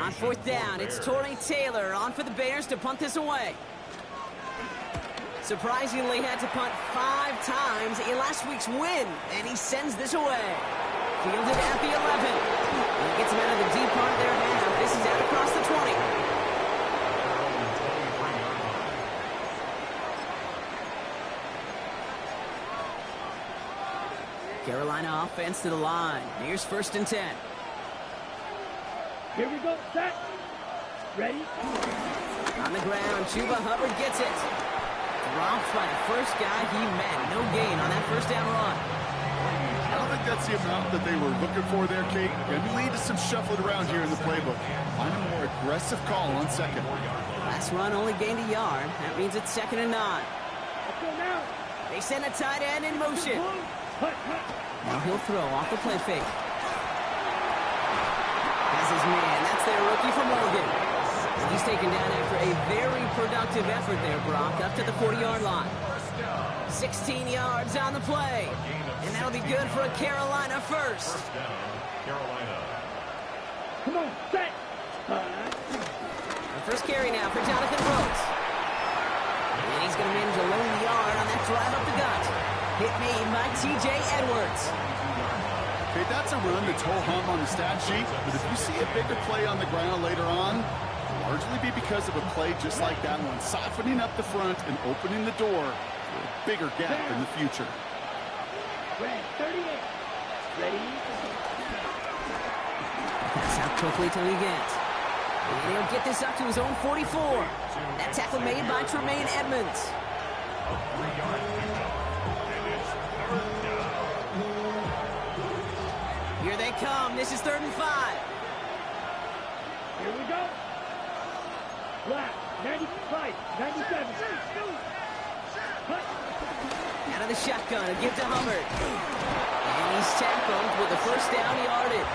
On fourth down, it's Torrey Taylor on for the Bears to punt this away. Surprisingly had to punt 5 times in last week's win, and he sends this away. Fielded at the 11. And he gets him out of the deep part of their half. This is out across the 20. Carolina offense to the line. Here's 1st and 10. Here we go, set. Ready? On the ground, Chuba Hubbard gets it. Dropped by the first guy he met. No gain on that 1st down run. I don't think that's the amount that they were looking for there, Kate. Going to lead to some shuffling around here in the playbook. Find a more aggressive call on 2nd. Last run only gained a yard. That means it's 2nd and 9. Let's go now. They send a tight end in motion. Now he'll throw off the play fake. Has his man. That's their rookie from Oregon. He's taken down after a very productive effort there, Brock, up to the 40-yard line. 16 yards on the play. And that'll be good for a Carolina first. Come on, set. The first carry now for Jonathan Brooks. And he's going to manage a lone yard on that drive up the gut. Hit made by T.J. Edwards. Okay, that's a run that's ho-hum on the stat sheet, but if you see a bigger play on the ground later on, it'll largely be because of a play just like that one, softening up the front and opening the door for a bigger gap in the future. Red 38. Ready? Pass out quickly till he gets. And he'll get this up to his own 44. That tackle made by Tremaine Edmonds. Here they come. This is 3rd and 5. Here we go. Black, 95, 97. Out of the shotgun, a give to Hubbard. And he's tackled with a 1st down yardage.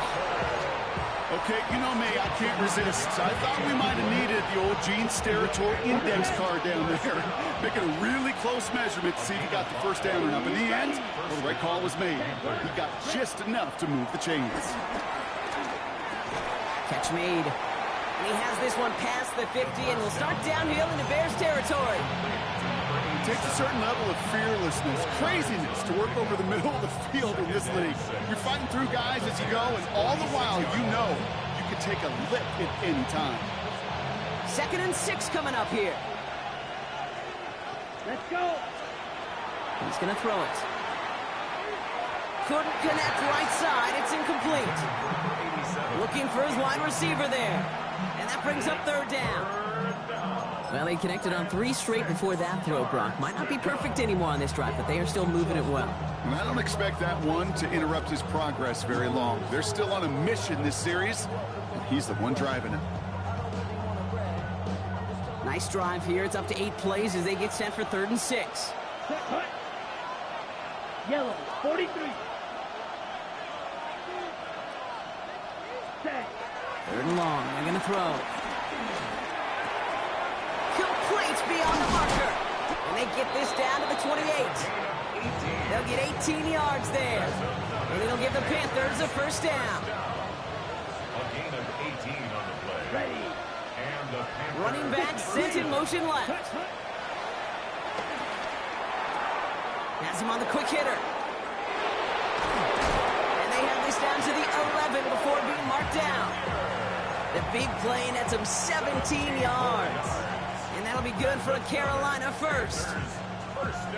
Okay, you know me, I can't resist. I thought we might have needed the old Gene Steratore index card down there. Making a really close measurement to see if he got the 1st down or not. But in the end, well, the right call was made. He got just enough to move the chains. Catch made. And he has this one past the 50 and will start downhill into Bears territory. It takes a certain level of fearlessness, craziness to work over the middle of the field in this league. You're fighting through guys as you go, and all the while you know you can take a lick at any time. 2nd and 6 coming up here. Let's go. He's going to throw it. Couldn't connect right side. It's incomplete. Looking for his wide receiver there. And that brings up 3rd down. Well, he connected on 3 straight before that throw, Brock. Might not be perfect anymore on this drive, but they are still moving it well. And I don't expect that one to interrupt his progress very long. They're still on a mission this series, and he's the one driving it. Nice drive here. It's up to 8 plays as they get set for 3rd and 6. Yellow, 43. Set. 3rd and long. They're going to throw. Complete beyond the marker. And they get this down to the 28. They'll get 18 yards there. And it'll give the Panthers a 1st down. A gain of 18 on the play. Ready. And the Panthers Running back sent in motion left. Has him on the quick hitter. And they have this down to the 11 before being marked down. The big play nets him 17 yards. And that'll be good for a Carolina first.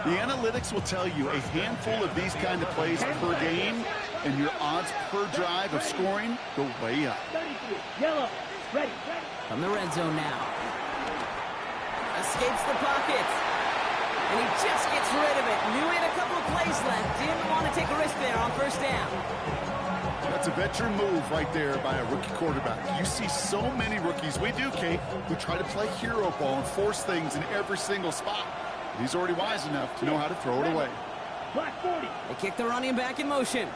The analytics will tell you a handful of these kind of plays per game, and your odds per drive of scoring go way up. 33. Yellow. Ready. From the red zone now. Escapes the pocket. And he just gets rid of it. Knew he had a couple of plays left. Didn't want to take a risk there on 1st down. That's a veteran move right there by a rookie quarterback. You see so many rookies, we do, Kate, who try to play hero ball and force things in every single spot. He's already wise enough to know how to throw it away. Black 40. They kick the running back in motion.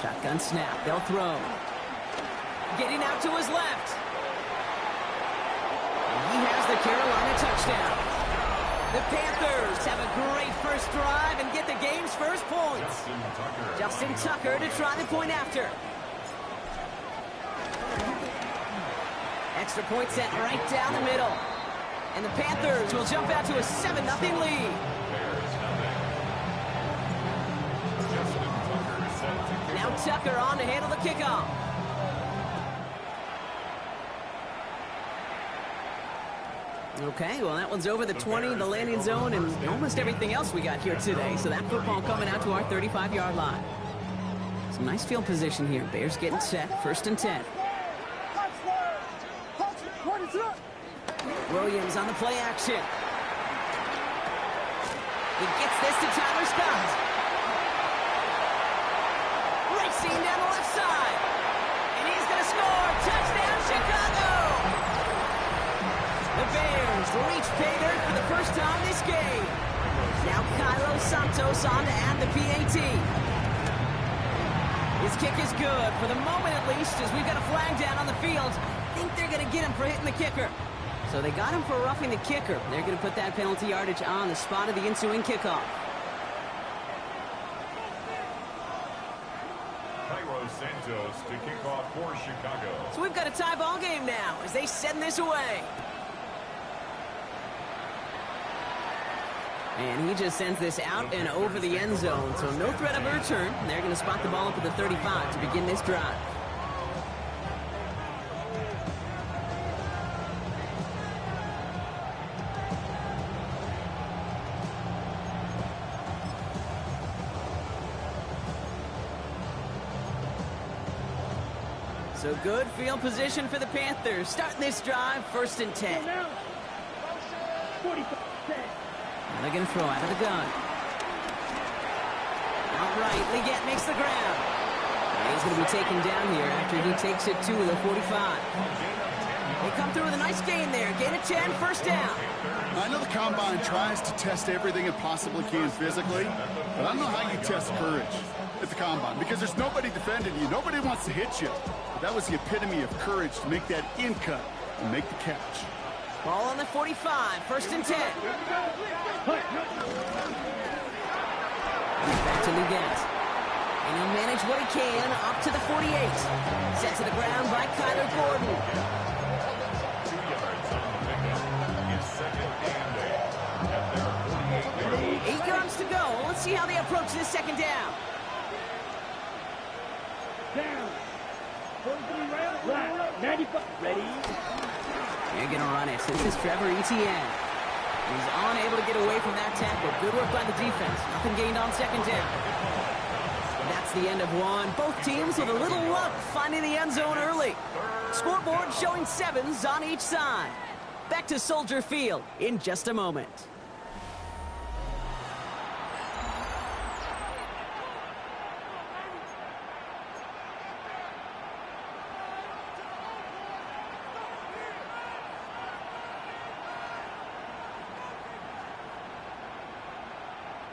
Shotgun snap. They'll throw. Getting out to his left. And he has the Carolina touchdown. The Panthers have a great first drive and get the game's first points. Justin Tucker to try the point after. Extra point set right down the middle. And the Panthers will jump out to a 7-0 lead. Now Tucker on to handle the kickoff. Okay, well, that one's over the 20, the landing zone, and almost everything else we got here today. So that football coming out to our 35-yard line. Some nice field position here. Bears getting set, 1st and 10. Williams on the play action. He gets this to Tyler Scott. Racing down the left side. And he's going to score. Touchdown, Chicago! The Bears reach pay dirt for the first time this game. Now Kylo Santos on to add the PAT. His kick is good, for the moment at least, as we've got a flag down on the field. I think they're going to get him for hitting the kicker. So they got him for roughing the kicker. They're going to put that penalty yardage on the spot of the ensuing kickoff. Cairo Santos to kick off for Chicago. So we've got a tie ball game now as they send this away. And he just sends this out and over the end zone, so no threat of a return. They're going to spot the ball up at the 35 to begin this drive. So good field position for the Panthers. Starting this drive, 1st and 10. Now they're going to throw out of the gun. Outright, Leggett makes the ground. And he's going to be taken down here after he takes it to the 45. They come through with a nice gain there. Gain of 10, 1st down. I know the Combine tries to test everything it possibly can physically, but I don't know how you test courage at the Combine, because there's nobody defending you. Nobody wants to hit you. But that was the epitome of courage to make that in cut and make the catch. Ball on the 45, 1st and 10. Back to Leggett. And he'll manage what he can up to the 48. Set to the ground by Kyler Gordon. 2 yards on the pickup. It's 2nd and 8. At their 48 yard line. 8 yards to go. Let's see how they approach this 2nd down. Down. 95. Ready. They're going to run it. This is Trevor Etienne. He's unable to get away from that tackle. Good work by the defense. Nothing gained on 2nd down. That's the end of one. Both teams with a little luck finding the end zone early. Scoreboard showing 7s on each side. Back to Soldier Field in just a moment.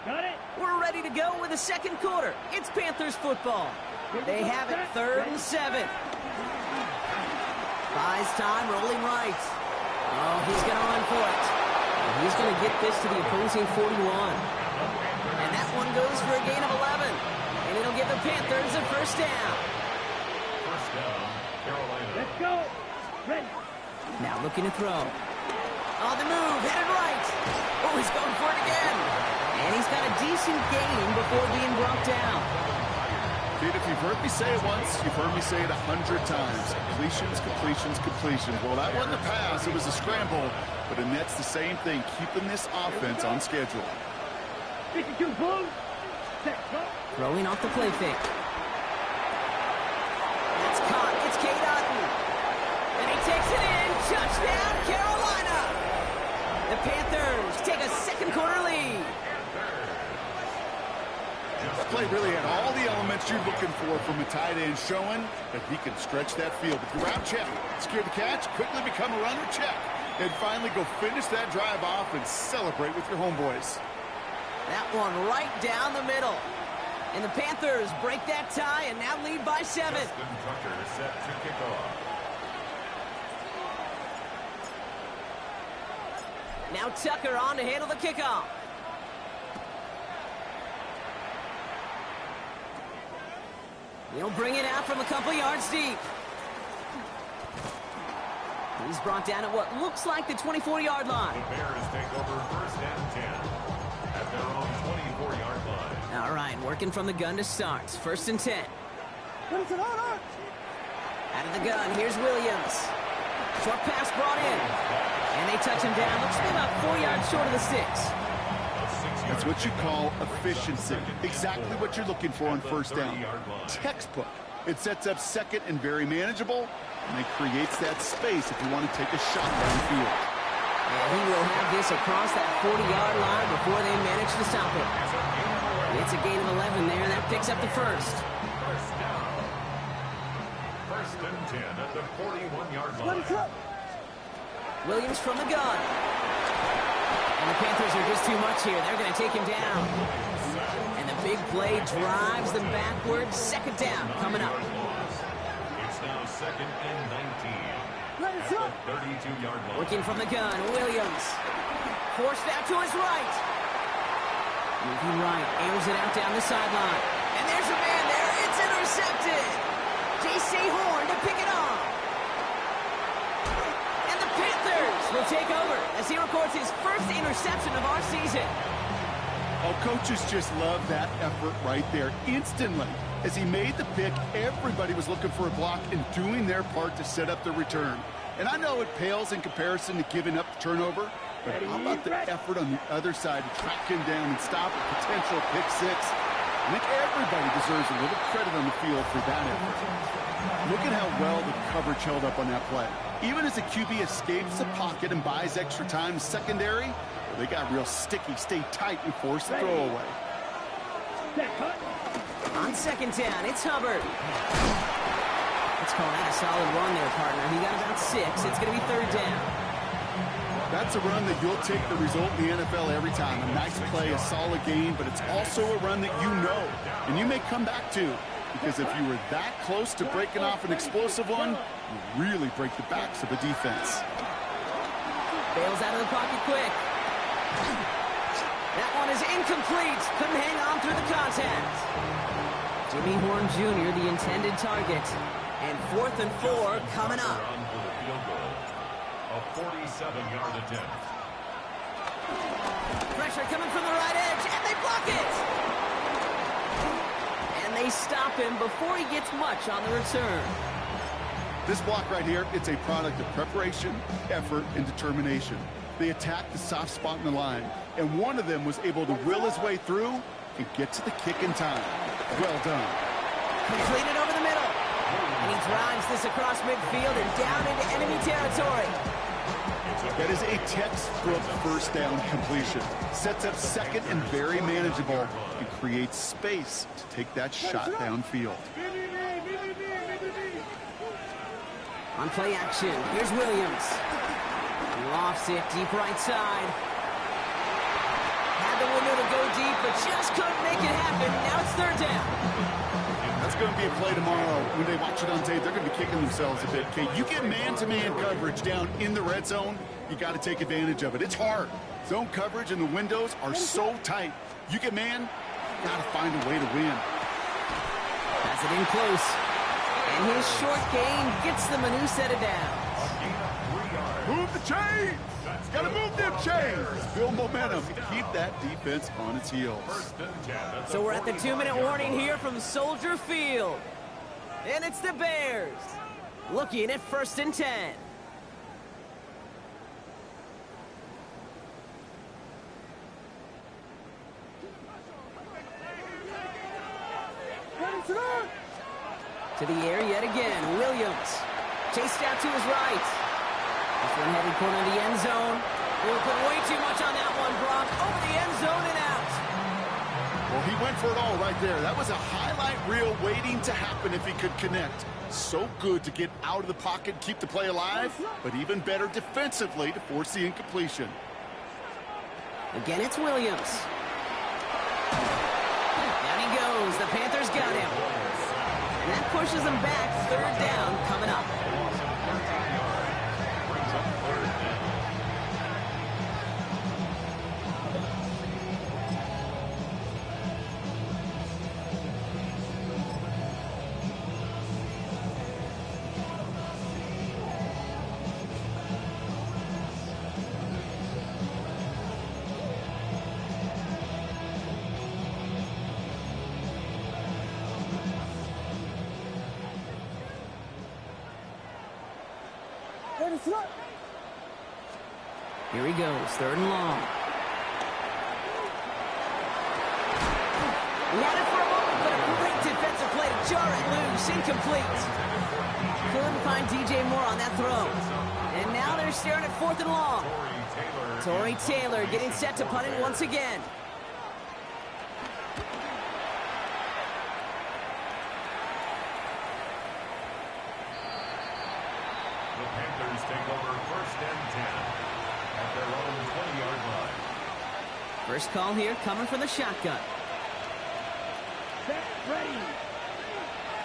Got it. We're ready to go with the 2nd quarter. It's Panthers football. They have it 3rd and 7. Buys time, rolling right. Oh, he's going to run for it. And he's going to get this to the opposing 41. And that one goes for a gain of 11. And it'll give the Panthers a 1st down. 1st down, Carolina. Let's go. Ready. Now looking to throw. On the move, headed right. Oh, he's going for it again. And he's got a decent gain before being brought down. Dude, if you've heard me say it once, you've heard me say it 100 times. Completions, completions, completions. Well, that wasn't a pass. It was a scramble. But and that's the same thing, keeping this offense on schedule. 52 blue. Set. Go. Throwing off the play fake. That's caught. It's Cade Otton. And he takes it in. Touchdown, Carolina. The Panthers take a 2nd quarter lead. That play really had all the elements you're looking for from a tight end, showing that he can stretch that field. If you're out, check. Secure the catch, quickly become a runner, check. And finally go finish that drive off and celebrate with your homeboys. That one right down the middle. And the Panthers break that tie and now lead by 7. Justin Tucker set to kick off. Now Tucker on to handle the kickoff. He'll bring it out from a couple yards deep. He's brought down at what looks like the 24-yard line. The Bears take over first and 10 at their own 24-yard line. All right, working from the gun to start. First and 10. Out of the gun, here's Williams. Short pass brought in. And they touch him down. Looks to be about 4 yards short of the sticks. That's what you call efficiency. Exactly what you're looking for on first down. Textbook. It sets up second and very manageable, and it creates that space if you want to take a shot downfield. And he will have this across that 40-yard line before they manage to stop it. It's a gain of 11 there, and that picks up the first. First down. First and 10 at the 41-yard line. Williams from the gun. And the Panthers are just too much here. They're going to take him down. And the big play drives them backwards. Second down coming up. It's now second and 19 at the 32-yard line. Working from the gun, Williams. Forced out to his right. Moving right, airs it out down the sideline. And there's a man there. It's intercepted. J.C. Horn to pick it off. And the Panthers will take over as he records his first interception of our season. Oh, coaches just love that effort right there. Instantly, as he made the pick, everybody was looking for a block and doing their part to set up the return. And I know it pales in comparison to giving up the turnover, but how about the effort on the other side to track him down and stop a potential pick six? I think everybody deserves a little credit on the field for that effort. Look at how well the coverage held up on that play. Even as the QB escapes the pocket and buys extra time in secondary, they got real sticky, stay tight, and force the throwaway. On second down, it's Hubbard. Let's call that a solid run there, partner. He got about 6. It's going to be third down. That's a run that you'll take the result in the NFL every time. A nice play, a solid game, but it's also a run that you know, and you may come back to. Because if you were that close to breaking off an explosive one, you really break the backs of a defense. Bails out of the pocket quick. That one is incomplete. Couldn't hang on through the contact. Jimmy Horn Jr., the intended target. And 4th and 4 coming up. A 47-yard attempt. Pressure coming from the right edge, and they block it. And they stop him before he gets much on the return. This block right here, it's a product of preparation, effort, and determination. They attacked the soft spot in the line, and one of them was able to will his way through and get to the kick in time. Well done. Completed over the middle. And he drives this across midfield and down into enemy territory. That is a textbook first down completion. Sets up second and very manageable and creates space to take that shot downfield. On play action, here's Williams. Lofts it deep right side. Had the window to go deep, but just couldn't make it happen. Now it's third down. That's going to be a play tomorrow. When they watch it on tape, they're going to be kicking themselves a bit. Okay, you get man-to-man coverage down in the red zone, you got to take advantage of it. It's hard. Zone coverage and the windows are so tight. You get man, you got to find a way to win. Has it in close. And his short gain gets them a new set of downs. Move the chains! Got to move them chains! Build momentum and keep that defense on its heels. So we're at the 2-minute warning here from Soldier Field. And it's the Bears looking at 1st and 10. To the air yet again, Williams. Chased out to his right. This one headed corner of the end zone. We'll put way too much on that one, Brock. Over the end zone and out. Well, he went for it all right there. That was a highlight reel waiting to happen if he could connect. So good to get out of the pocket, keep the play alive, but even better defensively to force the incompletion. Again, it's Williams. Down he goes. The Panthers got him. And that pushes them back. Third down coming up. Here he goes, 3rd and long. He had it for a moment, but a great defensive play to jar it loose. Incomplete. Couldn't find DJ Moore on that throw. And now they're staring at 4th and long. Torrey Taylor getting set to punt it once again. The Panthers take over 1st and 10 at their own 20-yard line. First call here coming from the shotgun. Set, ready.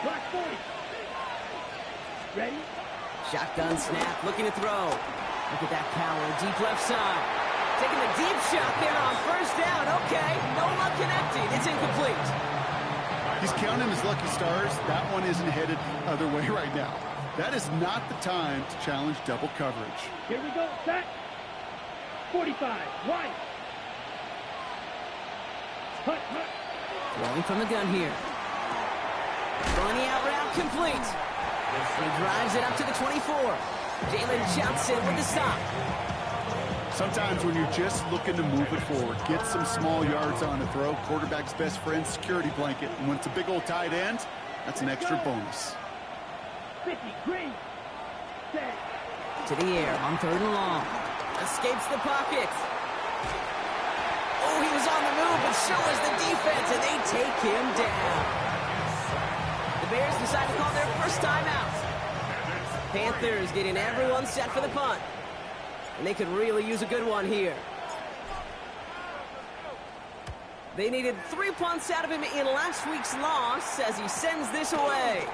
Block 40. Ready. Shotgun snap, looking to throw. Look at that power, deep left side. Taking the deep shot there on 1st down. Okay, no luck connecting. It's incomplete. He's counting his lucky stars. That one isn't headed the other way right now. That is not the time to challenge double coverage. Here we go. Set. 45. Wide. Hut, hut. Throwing from the gun here. Throwing the out route complete. He drives it up to the 24. Jalen Johnson with the stop. Sometimes when you're just looking to move it forward, get some small yards on a throw, quarterback's best friend, security blanket. And when it's a big old tight end, that's an extra bonus. 50. Green. Set. To the air on 3rd and long. Escapes the pocket. Oh, he was on the move, but so was the defense, and they take him down. The Bears decide to call their first timeout. Panthers getting everyone set for the punt. And they could really use a good one here. They needed 3 punts out of him in last week's loss as he sends this away.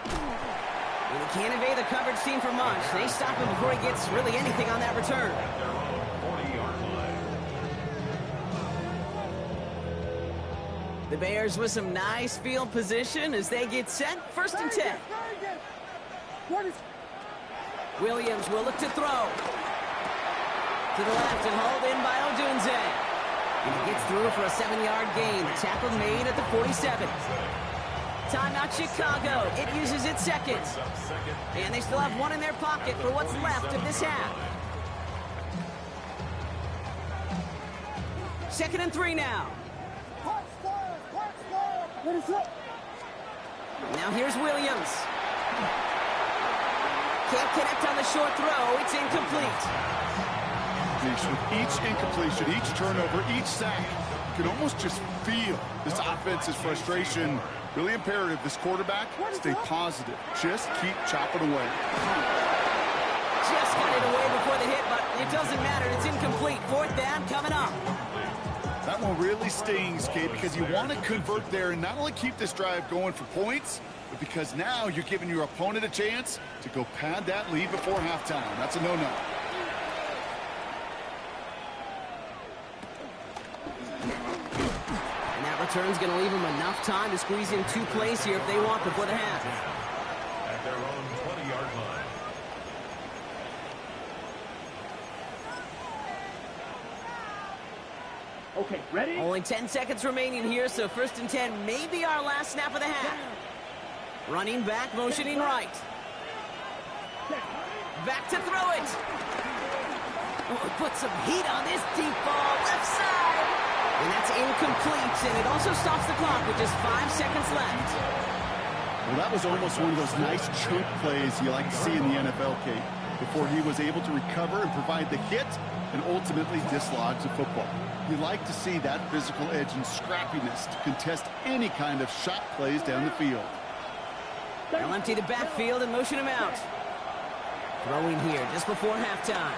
And he can't evade the coverage team for much. They stop him before he gets really anything on that return. At their own 40-yard line. The Bears with some nice field position as they get set. 1st and 10. Williams will look to throw. To the left and hauled in by Odunze. And he gets through for a 7-yard gain. The tackle made at the 47. Timeout Chicago. It uses its second. And they still have one in their pocket for what's left of this half. 2nd and 3 now. Now here's Williams. Can't connect on the short throw. It's incomplete. With each incompletion, each turnover, each sack, you can almost just feel this offense's frustration. Really imperative, this quarterback, stay positive. Just keep chopping away. Just got it away before the hit, but it doesn't matter. It's incomplete. 4th down coming up. That one really stings, Kate, because you want to convert there and not only keep this drive going for points, but because now you're giving your opponent a chance to go pad that lead before halftime. That's a no-no. And that return's going to leave them enough time to squeeze in 2 plays here if they want before the half. At their own 20-yard line. Okay, ready? Only 10 seconds remaining here, so 1st and 10 may be our last snap of the half. Running back, motioning right. Back to throw it. Oh, put some heat on this deep ball, left side. And that's incomplete, and it also stops the clock with just 5 seconds left. Well, that was almost one of those nice chunk plays you like to see in the NFL, Kate, before he was able to recover and provide the hit and ultimately dislodge the football. You like to see that physical edge and scrappiness to contest any kind of shot plays down the field. They'll empty the backfield and motion him out. Throwing here just before halftime.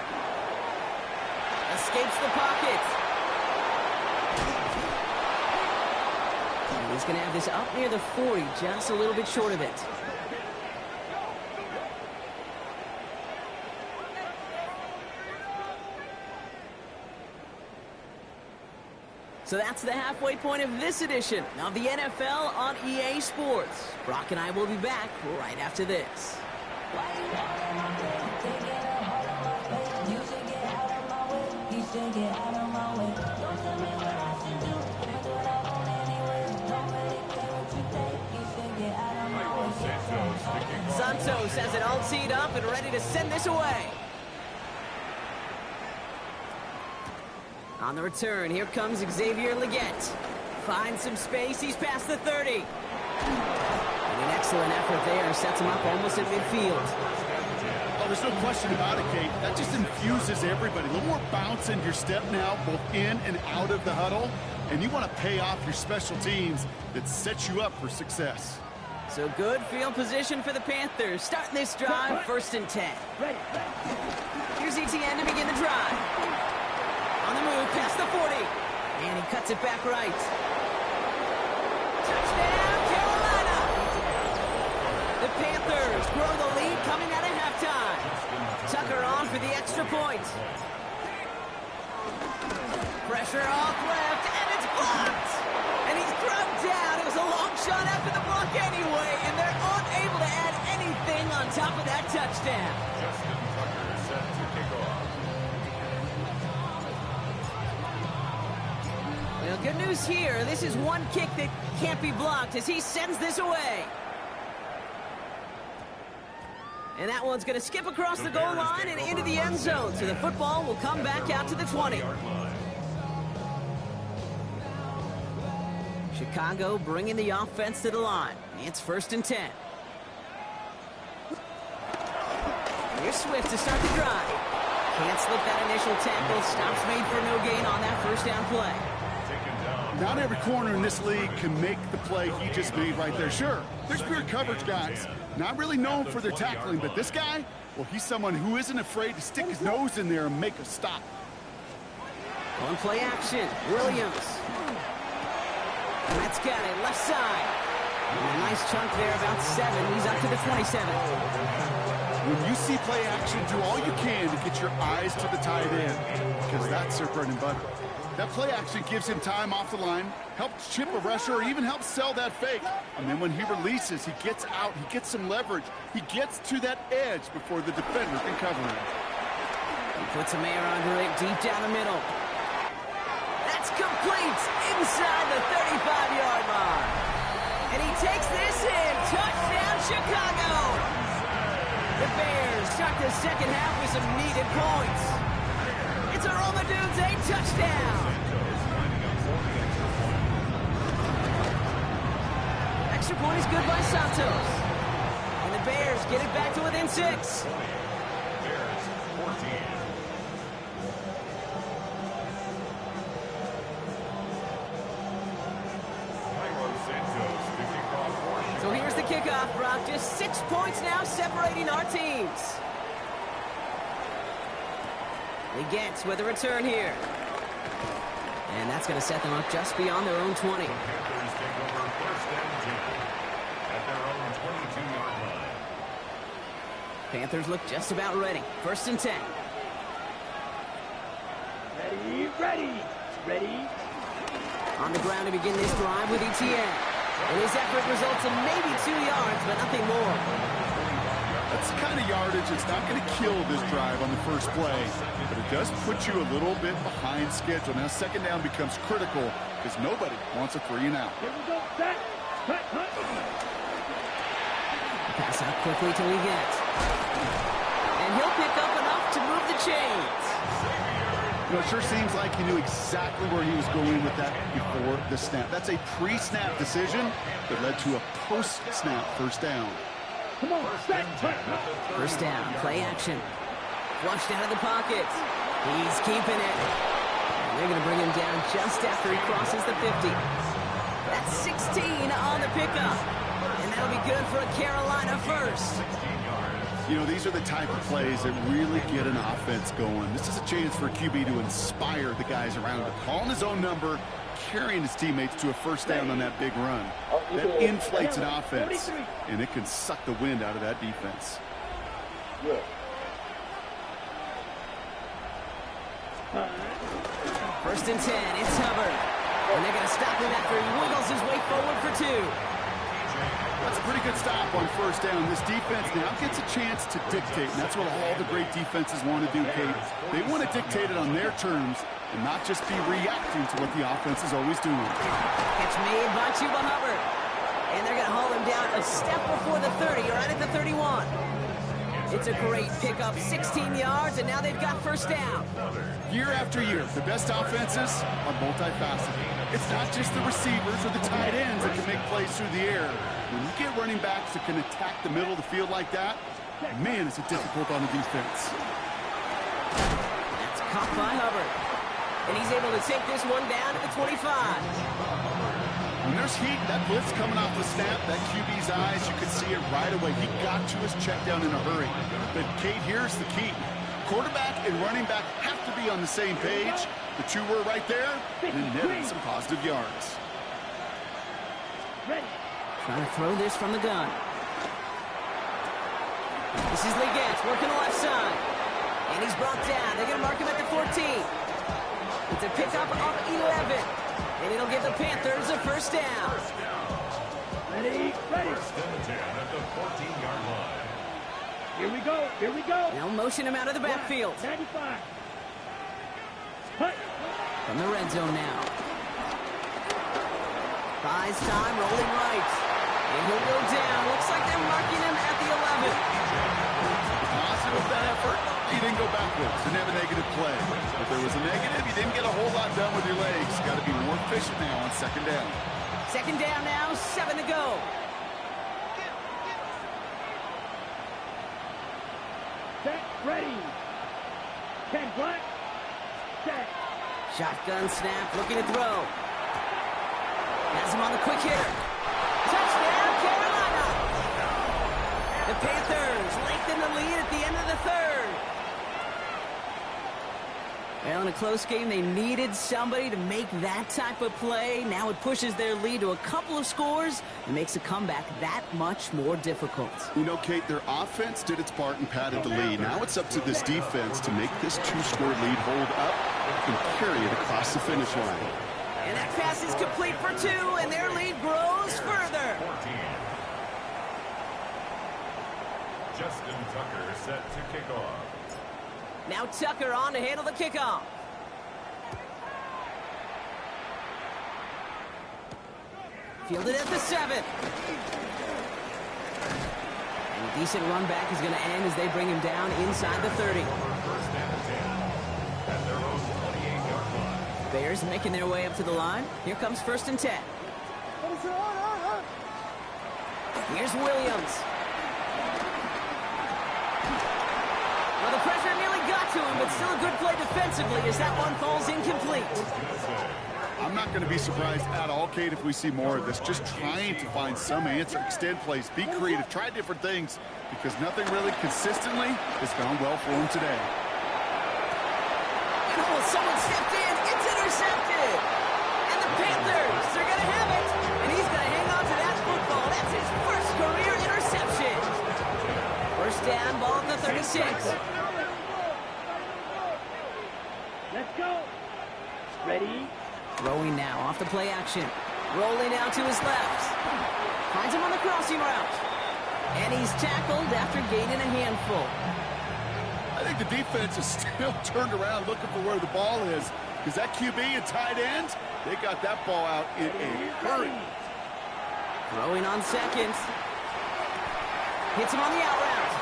Escapes the pocket. And he's going to have this up near the 40, just a little bit short of it. So that's the halfway point of this edition of the NFL on EA Sports. Brock and I will be back right after this. Santos Santos has it all teed up and ready to send this away. On the return, here comes Xavier Leggett. Finds some space, he's past the 30. And an excellent effort there, sets him up almost at midfield. Oh, there's no question about it, Kate. That just infuses everybody. A little more bounce in your step now, both in and out of the huddle. And you want to pay off your special teams that sets you up for success. So good field position for the Panthers. Starting this drive, 1st and 10. Here's Etienne to begin the drive. On the move, past the 40. And he cuts it back right. Touchdown, Carolina! The Panthers grow the lead coming out of halftime. Tucker on for the extra point. Pressure off left, and it's blocked! And he's thrown down. It was a long shot after the block anyway, and they're unable to add anything on top of that touchdown. Justin Tucker set to kick off. Well, good news here. This is one kick that can't be blocked as he sends this away. And that one's going to skip across the goal line and into the end zone. So the football will come back out to the 20. Chicago bringing the offense to the line. It's 1st and 10. Here's Swift to start the drive. Can't slip that initial tackle. Stops made for no gain on that 1st down play. Not every corner in this league can make the play he just made right there. Sure, there's pure coverage guys, not really known for their tackling, but this guy, well, he's someone who isn't afraid to stick his nose in there and make a stop. On play action, Williams. That's got it, left side. And a nice chunk there, about 7. He's up to the 27. When you see play action, do all you can to get your eyes to the tight end, because that's their bread and butter. That play action gives him time off the line, helps chip a rusher, or even helps sell that fake. And then when he releases, he gets out, he gets some leverage. He gets to that edge before the defender can cover him. He puts a man under it deep down the middle. That's complete inside the 35-yard line. And he takes this in. Touchdown, Chicago. The Bears start the second half with some needed points. It's a Roma Dudes 8 touchdown. Extra point is good by Santos. And the Bears get it back to within 6. Bears 14. So here's the kickoff, Brock. Just 6 points now separating our teams. Leggett with a return here. And that's going to set them up just beyond their own 20. Panthers take over 1st and 10 at their own 22-yard line. Panthers look just about ready. 1st and 10. Ready. On the ground to begin this drive with Etienne. And his effort results in maybe 2 yards, but nothing more. That's the kind of yardage that's not going to kill this drive on the first play, but it does put you a little bit behind schedule. Now 2nd down becomes critical because nobody wants a 3 and out. Here we go. Set. Cut. Pass out quickly to Leggett. And he'll pick up enough to move the chains. You know, it sure seems like he knew exactly where he was going with that before the snap. That's a pre-snap decision that led to a post-snap 1st down. Come on, set. 1st down, play action. Flushed out of the pocket. He's keeping it. And they're going to bring him down just after he crosses the 50. That's 16 on the pickup. And that'll be good for a Carolina 1st. You know, these are the type of plays that really get an offense going. This is a chance for a QB to inspire the guys around him. Calling his own number, carrying his teammates to a 1st down on that big run. That inflates an offense, and it can suck the wind out of that defense. 1st and 10, it's Hubbard. And they're going to stop him after he wiggles his way forward for 2. That's a pretty good stop on 1st down. This defense now gets a chance to dictate, and that's what all the great defenses want to do, Kate. They want to dictate it on their terms and not just be reacting to what the offense is always doing. Catch made by Chuba Hubbard. And they're going to haul him down a step before the 30, or right at the 31. It's a great pickup, 16 yards, and now they've got first down. Year after year, the best offenses are multifaceted. It's not just the receivers or the tight ends that can make plays through the air. When you get running backs that can attack the middle of the field like that, man, is it difficult on the defense. That's caught by Hubbard. And he's able to take this one down to the 25. When there's heat, that blitz coming off the snap, that QB's eyes, you could see it right away. He got to his check down in a hurry. But, Kate, here's the key. Quarterback and running back have to be on the same page. The two were right there, and netted some positive yards. Trying to throw this from the gun. This is Leggett working the left side. And he's brought down. They're going to mark him at the 14. It's a pickup of 11. And it'll give the Panthers a first down. Ready. First and 10 at the 14-yard line. Here we go. They'll motion him out of the backfield. 95. From the red zone now. Buys time, rolling right. And he'll go down. Looks like they're marking him at the 11. Positive with that effort. He didn't go backwards. Didn't have a negative play. If there was a negative, you didn't get a whole lot done with your legs. Got to be more efficient now on second down. Second down now, 7 to go. Set, ready. 10 black. Set. Shotgun snap, looking to throw. Has him on the quick hitter. Touchdown, Carolina! The Panthers lengthen the lead at the end of the third. Well, in a close game, they needed somebody to make that type of play. Now it pushes their lead to a couple of scores and makes a comeback that much more difficult. You know, Kate, their offense did its part and padded the lead. Now it's up to this defense to make this two-score lead hold up and carry it across the finish line. And that pass is complete for 2, and their lead grows further. 14. Justin Tucker set to kick off. Now Tucker on to handle the kickoff. Fielded at the 7. And a decent run back is going to end as they bring him down inside the 30. First and 10 at their own 28-yard line. Bears making their way up to the line. Here comes first and 10. Here's Williams. Well, the pressure nearly got to him, but still a good play defensively as that one falls incomplete. I'm not going to be surprised at all, Kate, if we see more of this. Just trying to find some answer, extend plays, be creative, try different things, because nothing really consistently has gone well for him today. Oh, someone stepped in. It's intercepted. And the Panthers, they're going to have it. And he's going to hang on to that football. That's his first career interception. First down, ball at the 36. Let's go. Ready. Throwing now off the play action. Rolling out to his left. Finds him on the crossing route. And he's tackled after gaining a handful. I think the defense is still turned around looking for where the ball is, because that QB and tight end, they got that ball out in a hurry. Throwing on second. Hits him on the out route.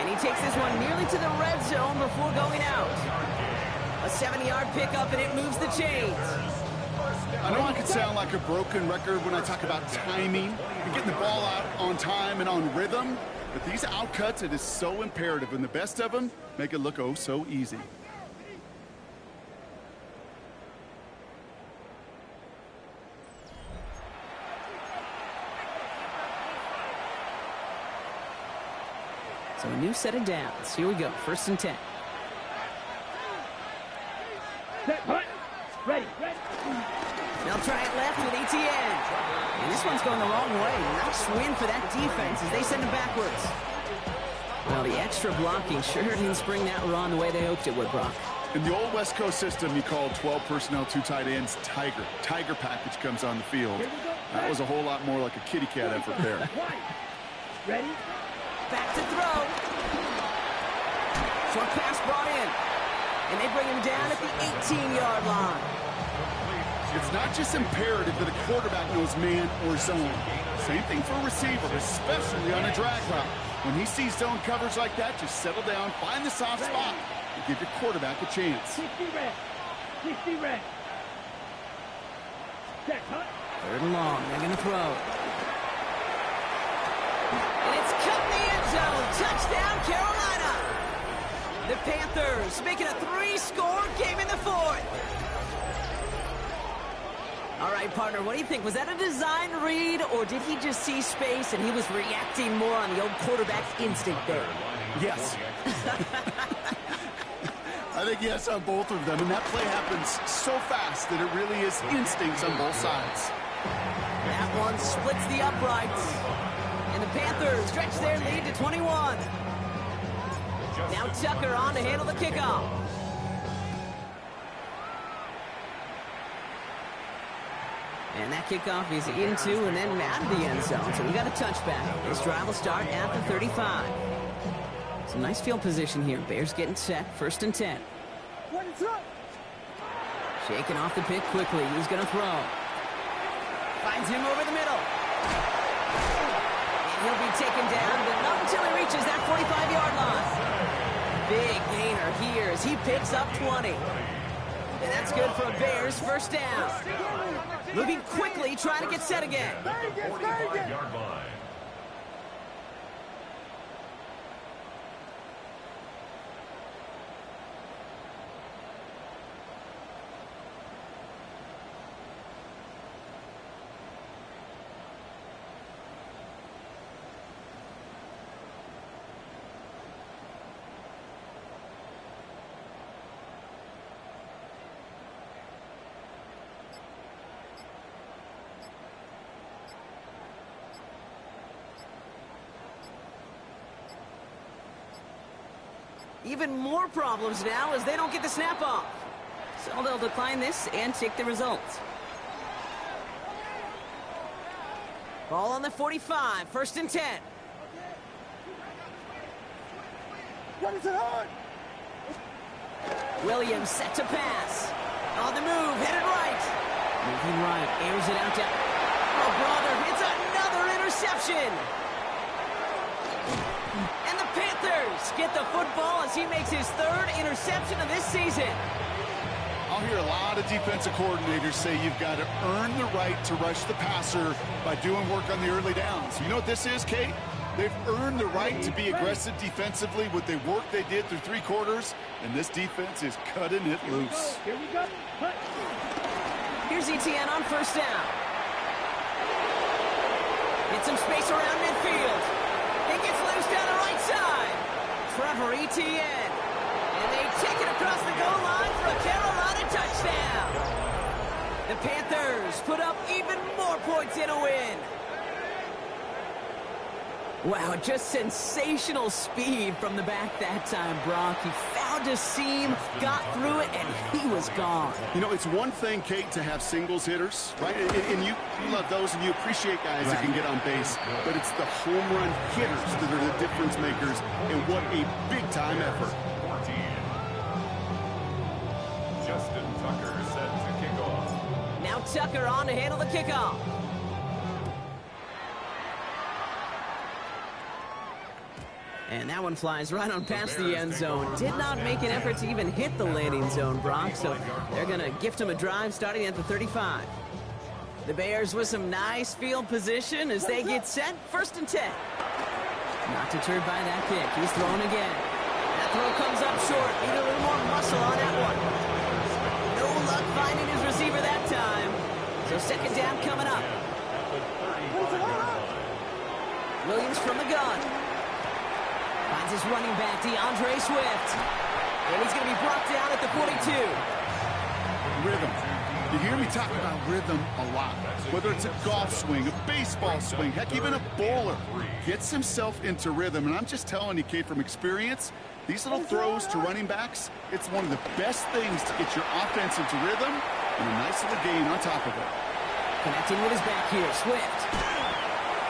And he takes this one nearly to the red zone before going out. A 70-yard pickup, and it moves the chains. I know I can sound like a broken record when I talk about timing and getting the ball out on time and on rhythm, but these outcuts, it is so imperative, and the best of them make it look oh so easy. So a new set of downs. Here we go, first and 10. Set, punt. Ready. They'll try it left with Etienne. And this one's going the wrong way. Nice win for that defense as they send him backwards. Well, the extra blocking sure didn't spring that run the way they hoped it would, Brock. In the old West Coast system, you called 12 personnel, 2 tight ends, Tiger. Tiger package comes on the field. That was a whole lot more like a kitty cat effort there. Ready. Back to throw. Short pass brought in. And they bring him down at the 18-yard line. It's not just imperative that a quarterback knows man or zone. Same thing for a receiver, especially on a drag route. When he sees zone coverage like that, just settle down, find the soft spot, and give your quarterback a chance. 60 red. 60 red. Check, huh? Third and long. They're going to throw. And it's cut in the end zone. Touchdown, Carolina. The Panthers making a 3-score game in the fourth. All right, partner, what do you think? Was that a design read, or did he just see space and he was reacting more on the old quarterback's instinct there? Yes. I think yes on both of them, and that play happens so fast that it really is instincts on both sides. That one splits the uprights. And the Panthers stretch their lead to 21. Now Tucker on to handle the kickoff. And that kickoff is into and then out of the end zone. So we got a touchback. This drive will start at the 35. Some nice field position here. Bears getting set. 1st and 10. Shaking off the pick quickly. He's going to throw. Finds him over the middle. And he'll be taken down, but not until he reaches that 45-yard line. Big gainer here as he picks up 20. And that's good for a Bears 1st down. Moving quickly, trying to get set again. 45-yard line. Even more problems now as they don't get the snap off. So they'll decline this and take the results. Ball on the 45, 1st and 10. What is it on? Williams set to pass. On the move, headed right. Moving right, airs it out to... Oh, brother, it's another interception. And the Panthers get the football as he makes his 3rd interception of this season. I'll hear a lot of defensive coordinators say you've got to earn the right to rush the passer by doing work on the early downs. You know what this is, Kate? They've earned the right to be aggressive defensively with the work they did through 3 quarters, and this defense is cutting it loose. Here we go. Cut. Here's ETN on 1st down. Get some space around midfield. It gets loose down the right side. Trevor Etienne. And they take it across the goal line for a Carolina touchdown. The Panthers put up even more points in a win. Wow, just sensational speed from the back that time, Brock. He found a seam, got through it, and he was gone. You know, it's one thing, Kate, to have singles hitters, right? And you love those, and you appreciate guys that can get on base. But it's the home run hitters that are the difference makers, and what a big-time effort. 14. Justin Tucker set to kick off. Now Tucker on to handle the kickoff. And that one flies right on past the end zone. Did not make an effort to even hit the landing zone, Brock, so they're going to gift him a drive starting at the 35. The Bears with some nice field position as they get set. 1st and 10. Not deterred by that kick. He's throwing again. That throw comes up short. Need a little more muscle on that one. No luck finding his receiver that time. So 2nd down coming up. Williams from the gun. Finds his running back, DeAndre Swift. And he's going to be brought down at the 42. Rhythm. You hear me talk about rhythm a lot. Whether it's a golf swing, a baseball swing, heck, even a bowler gets himself into rhythm. And I'm just telling you, Kate, from experience, these little throws to running backs, it's one of the best things to get your offense into rhythm and a nice little gain on top of it. Connecting with his back here, Swift.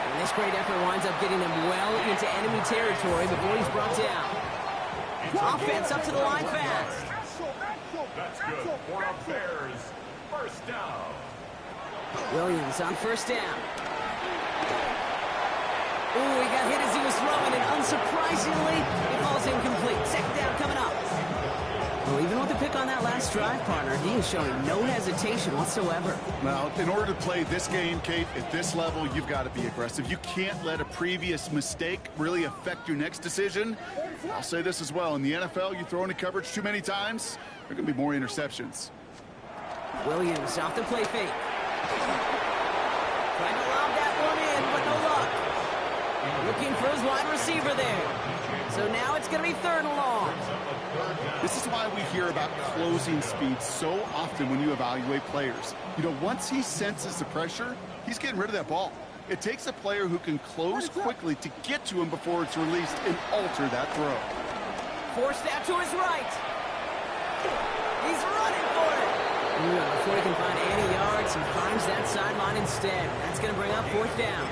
And this great effort winds up getting them well into enemy territory before he's brought down. Offense up to the line fast. That's good for a Bears First down. Williams on first down. Ooh, he got hit as he was throwing, and unsurprisingly, it falls incomplete. Second down coming up. Well, even with the pick on that last drive, partner, he is showing no hesitation whatsoever. Well, in order to play this game, Kate, at this level, you've got to be aggressive. You can't let a previous mistake really affect your next decision. I'll say this as well. In the NFL, you throw into coverage too many times, there are going to be more interceptions. Williams off the play fake. Trying to lob that one in, but no luck. Looking for his wide receiver there. So now it's going to be third and long. This is why we hear about closing speed so often when you evaluate players. You know, once he senses the pressure, he's getting rid of that ball. It takes a player who can close quickly to get to him before it's released and alter that throw. Forced out to his right. He's running for it. Before he can find any yards, he finds that sideline instead. That's going to bring up fourth down.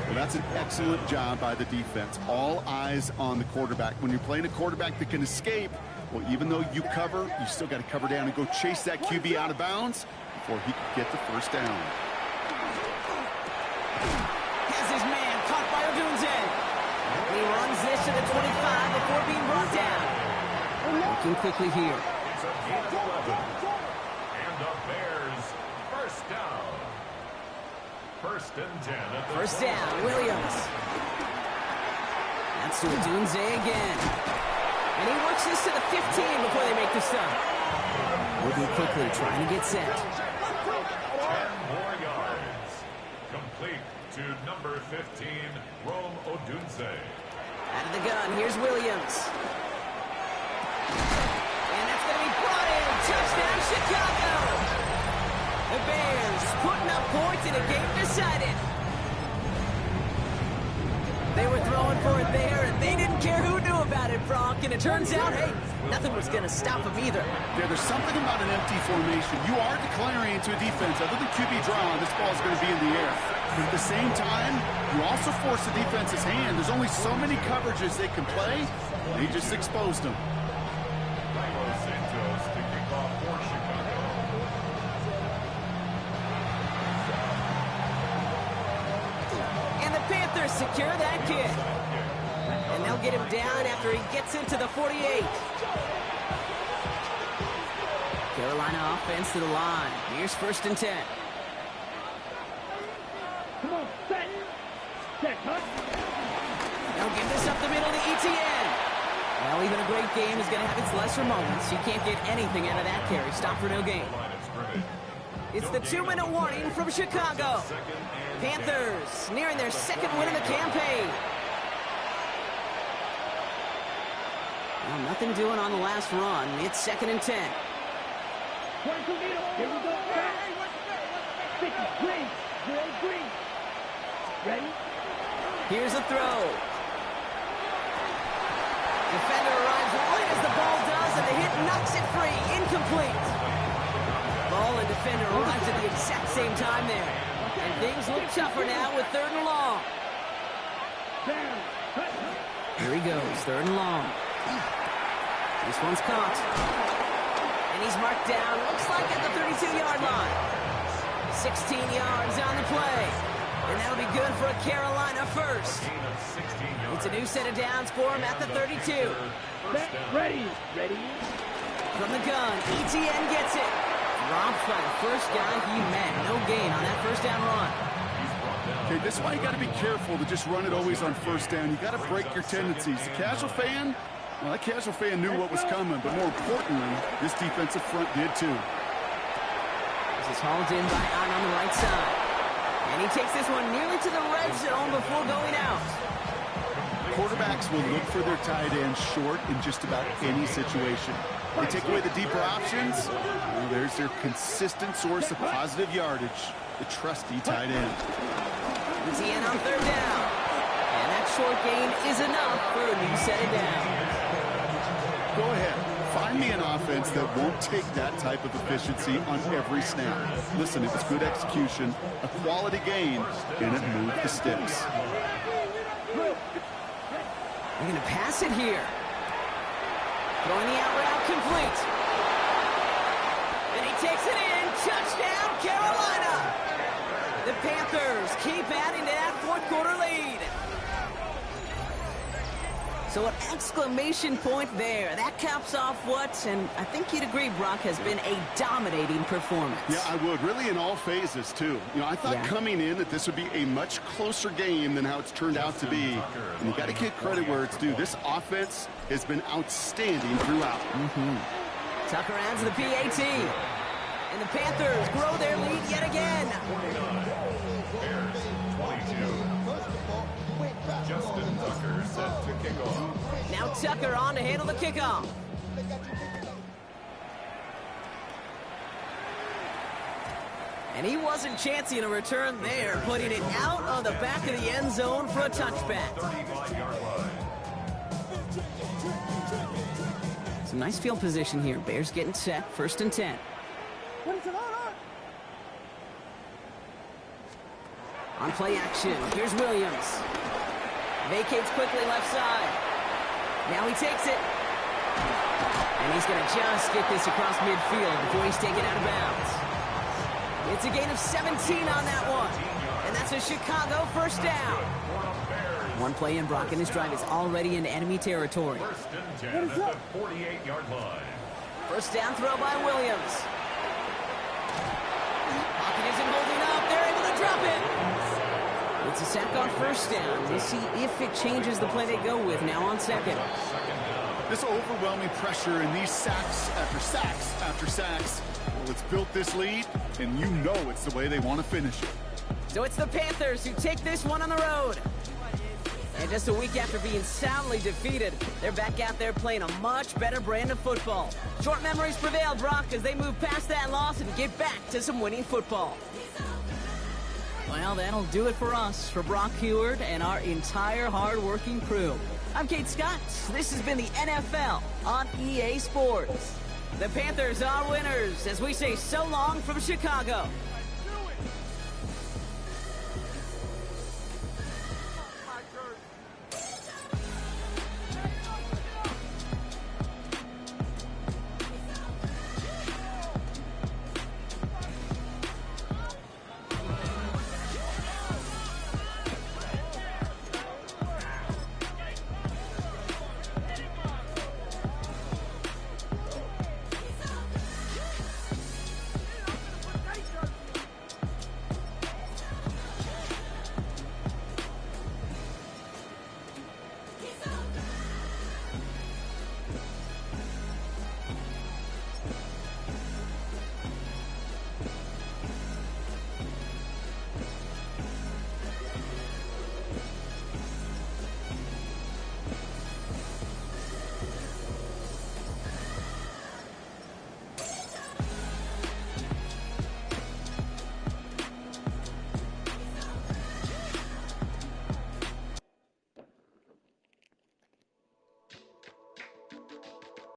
Well, that's an excellent job by the defense. All eyes on the quarterback. When you're playing a quarterback that can escape, well, even though you cover, you still got to cover down and go chase that QB out of bounds before he can get the first down. Has his man caught by Odunze. He runs this to the 25 before being brought down. Looking quickly here. It's a gain of 11. And the Bears first down. First and 10 at the First down, Williams. That's to Odunze again. And he works this to the 15 before they make the stop. Moving quickly, trying to get set. 10 more yards. Complete to number 15, Rome Odunze. Out of the gun, here's Williams. And that's going to be brought in. Touchdown, Chicago. The Bears putting up points in a game decided. They were throwing for it there, and they didn't care who knew about it, Bronk. And it turns out, hey, nothing was going to stop them either. Yeah, there's something about an empty formation. You are declaring into a defense. Other than QB draw, this ball is going to be in the air. But at the same time, you also force the defense's hand. There's only so many coverages they can play. They just exposed them. Santos to kick off for Chicago. And the Panthers secure that kick. And they'll get him down after he gets into the 48. Carolina offense to the line. Here's first and 10. Come on, set. Set, cut. They'll give this up the middle to ETN. Well, even a great game is going to have its lesser moments. You can't get anything out of that carry. Stop for no gain. It's the 2-minute warning from Chicago. Panthers nearing their second win of the campaign. Well, nothing doing on the last run. It's second and 10. Here we go. Green. Green. Ready? Here's a throw. Defender arrives right as the ball does, and the hit knocks it free. Incomplete. Ball and defender arrives at the exact same time there. And things look tougher now with third and long. Here he goes, third and long. This one's caught. And he's marked down, looks like at the 32-yard line. 16 yards on the play. And that'll be good for a Carolina first. It's a new set of downs for him at the 32. Ready. From the gun, ETN gets it. Dropped by the first guy he met. No gain on that first down run. Okay, this is why you got to be careful to just run it always on first down. You got to break your tendencies. The casual fan, well, that casual fan knew what was coming, but more importantly, this defensive front did too. This is hauled in by Ahn on the right side. And he takes this one nearly to the red zone before going out. Quarterbacks will look for their tight end short in just about any situation. They take away the deeper options. Well, there's their consistent source of positive yardage, the trusty tight end. ETN on third down. And that short gain is enough for a new set of downs. Go ahead. Find me an offense that won't take that type of efficiency on every snap. Listen, it was good execution, a quality game, and it moved the sticks. They're going to pass it here. Throwing the out route complete. And he takes it in. Touchdown, Carolina! The Panthers keep adding to that fourth-quarter lead. So an exclamation point there. That caps off what, and I think you'd agree, Brock, has been a dominating performance. Yeah, I would. Really in all phases, too. You know, I thought coming in that this would be a much closer game than how it's turned out to be. And you got to give credit where it's due. This offense has been outstanding throughout. Tucker adds the PAT. And the Panthers grow their lead yet again. Bears 22. Justin Tucker set to kick off. Now Tucker on to handle the kickoff. And he wasn't chancing a return there, putting it out of the back of the end zone for a touchback. 35-yard line. Some nice field position here. Bears getting set, 1st and 10. On play action, here's Williams. Vacates quickly left side. Now he takes it. And he's going to just get this across midfield before he's taken out of bounds. It's a gain of 17 on that one. And that's a Chicago first down. One play in, Brock, and this drive is already in enemy territory. 1st and 10 at the 48-yard line. First down throw by Williams. Pocket isn't holding up. They're able to drop it. It's a sack on first down. We'll see if it changes the play they go with now on second. This overwhelming pressure and these sacks after sacks after sacks, well, it's built this lead, and you know it's the way they want to finish it. So it's the Panthers who take this one on the road. And just a week after being soundly defeated, they're back out there playing a much better brand of football. Short memories prevail, Brock, as they move past that loss and get back to some winning football. Well, that'll do it for us, for Brock Heward and our entire hard-working crew. I'm Kate Scott. This has been the NFL on EA Sports. The Panthers are winners as we say so long from Chicago.